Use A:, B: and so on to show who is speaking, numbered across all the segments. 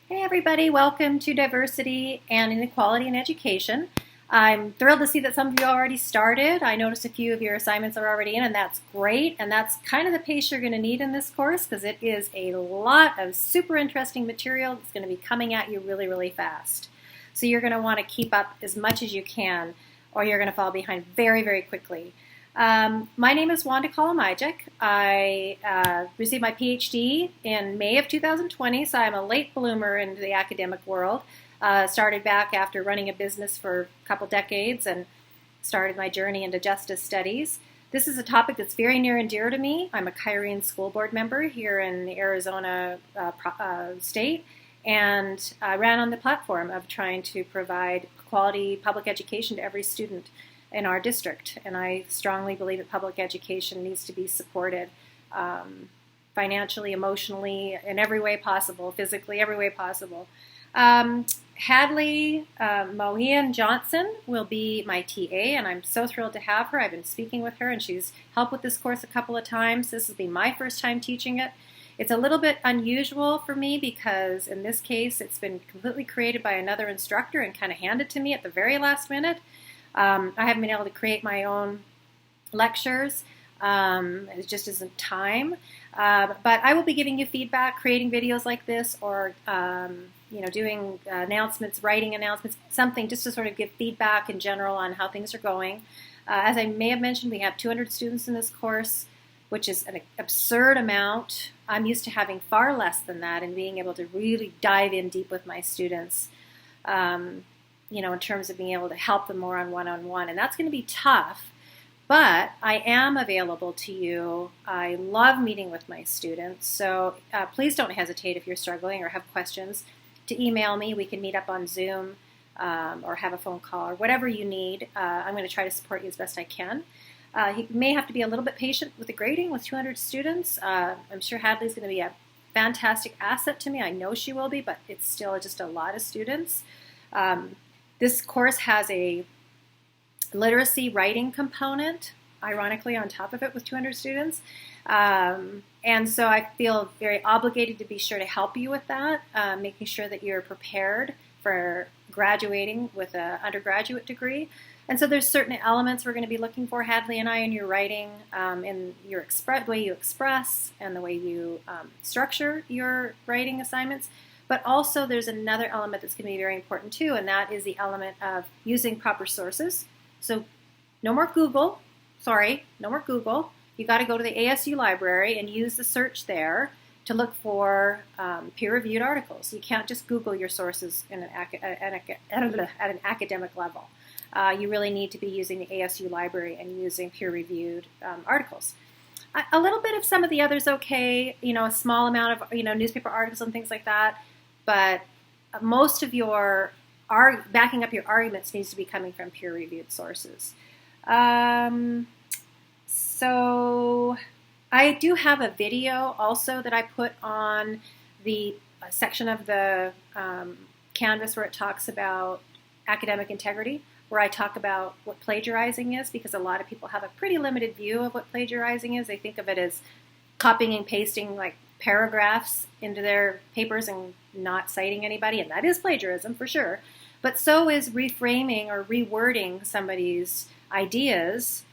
A: Hey everybody, welcome to Diversity and Inequality in Education. I'm thrilled to see that some of you already started. I noticed a few of your assignments are already in, and that's great. And that's kind of the pace you're going to need in this course because it is a lot of super interesting material that's going to be coming at you really, really fast. So you're going to want to keep up as much as you can or you're going to fall behind very, very quickly. My name is Wanda Kolomijic. I received my PhD in May of 2020, so I'm a late bloomer into the academic world. Started back after running a business for a couple decades and started my journey into justice studies. This is a topic that's very near and dear to me. I'm a Kyrene School Board member here in the Arizona state, and I ran on the platform of trying to provide quality public education to every student in our district, and I strongly believe that public education needs to be supported financially, emotionally, in every way possible, physically, every way possible. Hadley Mohian Johnson will be my TA, and I'm so thrilled to have her. I've been speaking with her, and she's helped with this course a couple of times. This will be my first time teaching it. It's a little bit unusual for me because in this case it's been completely created by another instructor and kind of handed to me at the very last minute. I haven't been able to create my own lectures. It just isn't time. But I will be giving you feedback, creating videos like this, or doing announcements, writing announcements, something just to sort of give feedback in general on how things are going. As I may have mentioned, we have 200 students in this course, which is an absurd amount. I'm used to having far less than that and being able to really dive in deep with my students. In terms of being able to help them more on one-on-one. And that's going to be tough, but I am available to you. I love meeting with my students, so please don't hesitate if you're struggling or have questions to email me. We can meet up on Zoom or have a phone call or whatever you need. I'm going to try to support you as best I can. You may have to be a little bit patient with the grading with 200 students. I'm sure Hadley's going to be a fantastic asset to me. I know she will be, but it's still just a lot of students. This course has a literacy writing component, ironically, on top of it with 200 students. And so I feel very obligated to be sure to help you with that, making sure that you're prepared for graduating with an undergraduate degree. And so there's certain elements we're going to be looking for, Hadley and I, in your writing, in your the way you express and the way you structure your writing assignments. But also there's another element that's going to be very important too, and that is the element of using proper sources. So no more Google. No more Google. You got to go to the ASU library and use the search there to look for peer-reviewed articles. You can't just Google your sources at an academic level. You really need to be using the ASU library and using peer-reviewed articles. A little bit of some of the others, okay, a small amount of newspaper articles and things like that. But most of your backing up your arguments needs to be coming from peer-reviewed sources. So I do have a video also that I put on the section of the Canvas where it talks about academic integrity, where I talk about what plagiarizing is, because a lot of people have a pretty limited view of what plagiarizing is. They think of it as copying and pasting like paragraphs into their papers and not citing anybody, and that is plagiarism for sure. But so is reframing or rewording somebody's ideas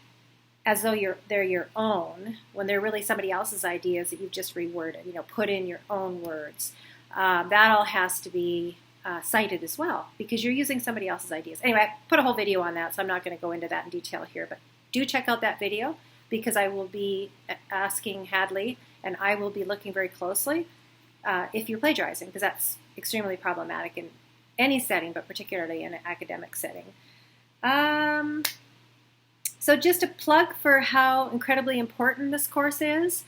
A: as though they're your own, when they're really somebody else's ideas that you've just reworded, put in your own words. That all has to be cited as well, because you're using somebody else's ideas. Anyway, I put a whole video on that, so I'm not going to go into that in detail here, but do check out that video, because I will be asking Hadley, and I will be looking very closely if you're plagiarizing, because that's extremely problematic in any setting, but particularly in an academic setting. So just a plug for how incredibly important this course is.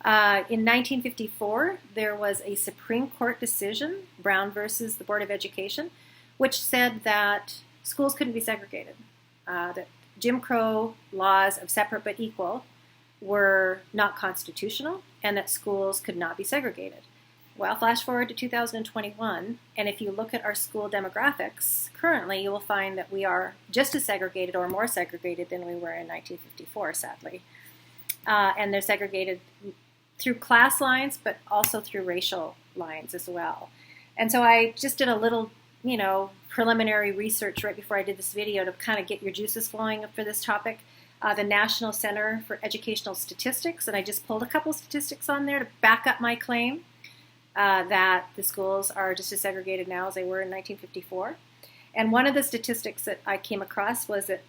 A: In 1954, there was a Supreme Court decision, Brown versus the Board of Education, which said that schools couldn't be segregated, that Jim Crow laws of separate but equal were not constitutional, and that schools could not be segregated. Well, flash forward to 2021, and if you look at our school demographics, currently you will find that we are just as segregated or more segregated than we were in 1954, sadly. And they're segregated through class lines, but also through racial lines as well. And so I just did a little, preliminary research right before I did this video to kind of get your juices flowing for this topic. The National Center for Educational Statistics, and I just pulled a couple statistics on there to back up my claim that the schools are just as segregated now as they were in 1954. And one of the statistics that I came across was that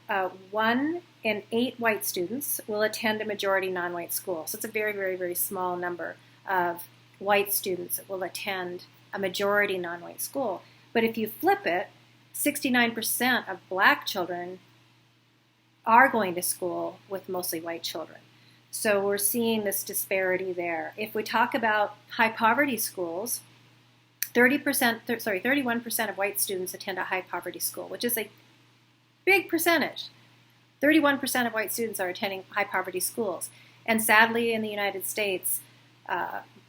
A: 1 in 8 white students will attend a majority non-white school. So it's a very, very, very small number of white students that will attend a majority non-white school. But if you flip it, 69% of black children are going to school with mostly white children. So we're seeing this disparity there. If we talk about high poverty schools, 31% of white students attend a high poverty school, which is a big percentage. 31% of white students are attending high poverty schools. And sadly, in the United States,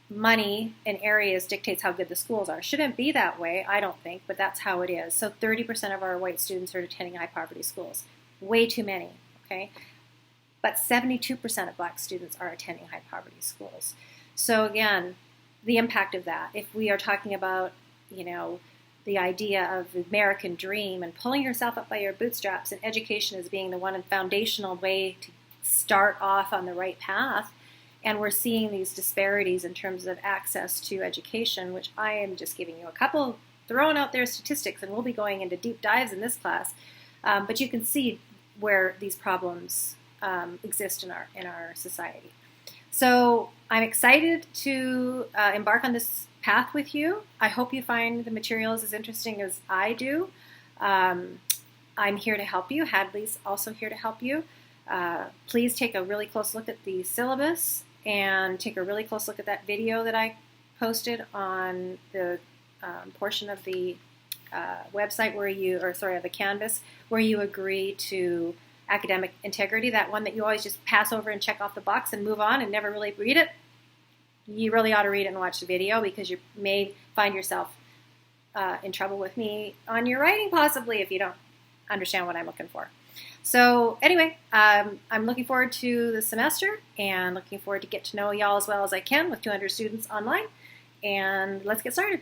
A: money in areas dictates how good the schools are. Shouldn't be that way, I don't think, but that's how it is. So 30% of our white students are attending high poverty schools. Way too many, okay? But 72% of black students are attending high poverty schools. So again, the impact of that. If we are talking about, the idea of the American dream and pulling yourself up by your bootstraps, and education as being the one foundational way to start off on the right path, and we're seeing these disparities in terms of access to education, which I am just giving you a couple, throwing out there statistics, and we'll be going into deep dives in this class. But you can see where these problems exist in our society. So I'm excited to embark on this path with you. I hope you find the materials as interesting as I do. I'm here to help you. Hadley's also here to help you. Please take a really close look at the syllabus and take a really close look at that video that I posted on the portion of the website of the Canvas, where you agree to academic integrity, that one that you always just pass over and check off the box and move on and never really read it. You really ought to read it and watch the video, because you may find yourself in trouble with me on your writing, possibly, if you don't understand what I'm looking for. So anyway, I'm looking forward to the semester and looking forward to get to know y'all as well as I can with 200 students online. And let's get started.